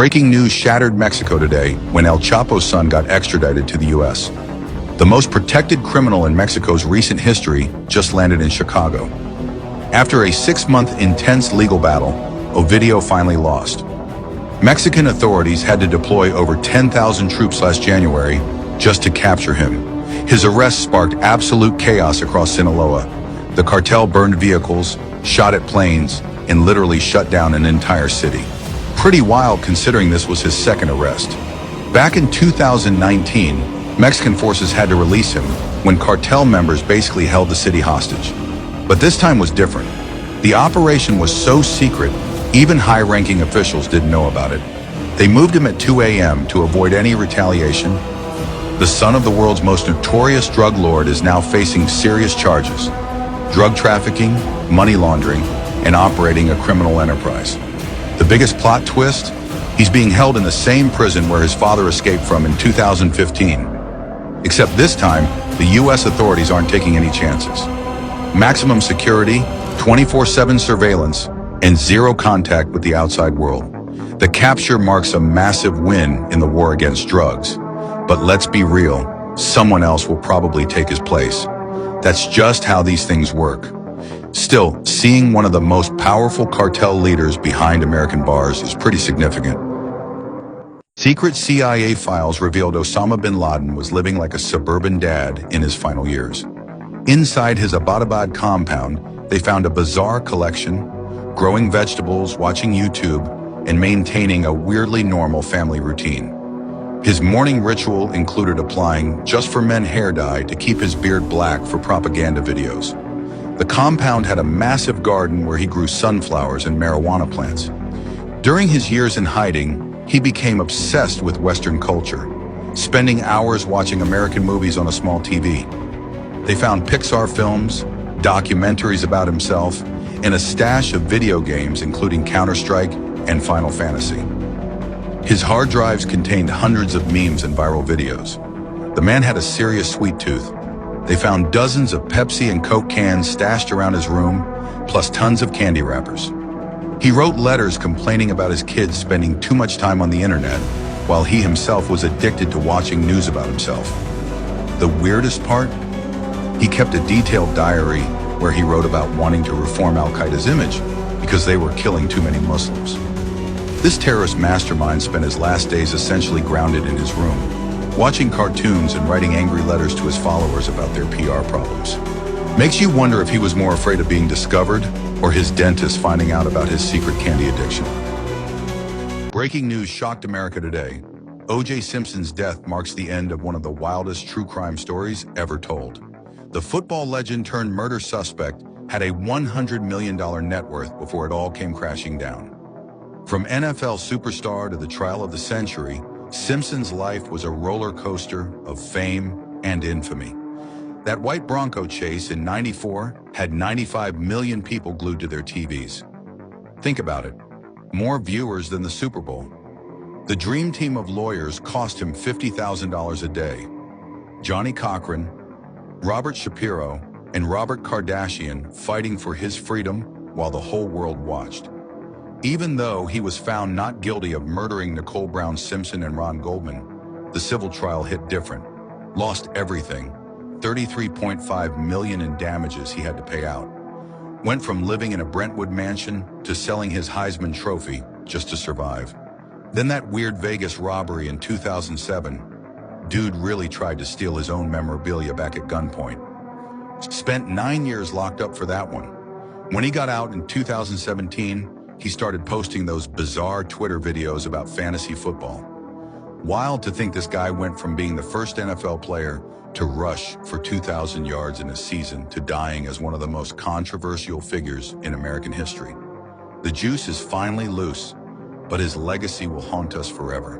Breaking news shattered Mexico today when El Chapo's son got extradited to the U.S. The most protected criminal in Mexico's recent history just landed in Chicago. After a 6-month intense legal battle, Ovidio finally lost. Mexican authorities had to deploy over 10,000 troops last January just to capture him. His arrest sparked absolute chaos across Sinaloa. The cartel burned vehicles, shot at planes, and literally shut down an entire city. Pretty wild considering this was his second arrest. Back in 2019, Mexican forces had to release him when cartel members basically held the city hostage. But this time was different. The operation was so secret, even high-ranking officials didn't know about it. They moved him at 2 a.m. to avoid any retaliation. The son of the world's most notorious drug lord is now facing serious charges: drug trafficking, money laundering, and operating a criminal enterprise. The biggest plot twist? He's being held in the same prison where his father escaped from in 2015. Except this time, the U.S. authorities aren't taking any chances. Maximum security, 24/7 surveillance, and zero contact with the outside world. The capture marks a massive win in the war against drugs. But let's be real, someone else will probably take his place. That's just how these things work. Still, seeing one of the most powerful cartel leaders behind American bars is pretty significant. Secret CIA files revealed Osama bin Laden was living like a suburban dad in his final years. Inside his Abbottabad compound, they found a bizarre collection, growing vegetables, watching YouTube, and maintaining a weirdly normal family routine. His morning ritual included applying just for men hair dye to keep his beard black for propaganda videos. The compound had a massive garden where he grew sunflowers and marijuana plants. During his years in hiding, he became obsessed with Western culture, spending hours watching American movies on a small TV. They found Pixar films, documentaries about himself, and a stash of video games including Counter-Strike and Final Fantasy. His hard drives contained hundreds of memes and viral videos. The man had a serious sweet tooth. They found dozens of Pepsi and Coke cans stashed around his room, plus tons of candy wrappers. He wrote letters complaining about his kids spending too much time on the internet, while he himself was addicted to watching news about himself. The weirdest part? He kept a detailed diary where he wrote about wanting to reform Al-Qaeda's image because they were killing too many Muslims. This terrorist mastermind spent his last days essentially grounded in his room, watching cartoons and writing angry letters to his followers about their PR problems. Makes you wonder if he was more afraid of being discovered or his dentist finding out about his secret candy addiction. Breaking news shocked America today. O.J. Simpson's death marks the end of one of the wildest true crime stories ever told. The football legend turned murder suspect had a $100 million net worth before it all came crashing down. From NFL superstar to the trial of the century, Simpson's life was a roller coaster of fame and infamy. That white Bronco chase in '94 had 95 million people glued to their TVs. Think about it, more viewers than the Super Bowl. The dream team of lawyers cost him $50,000 a day. Johnny Cochran, Robert Shapiro, and Robert Kardashian fighting for his freedom while the whole world watched. Even though he was found not guilty of murdering Nicole Brown Simpson and Ron Goldman, the civil trial hit different. Lost everything, $33.5 million in damages he had to pay out. Went from living in a Brentwood mansion to selling his Heisman Trophy just to survive. Then that weird Vegas robbery in 2007. Dude really tried to steal his own memorabilia back at gunpoint. Spent 9 years locked up for that one. When he got out in 2017, he started posting those bizarre Twitter videos about fantasy football. Wild to think this guy went from being the first NFL player to rush for 2,000 yards in a season to dying as one of the most controversial figures in American history. The juice is finally loose, but his legacy will haunt us forever.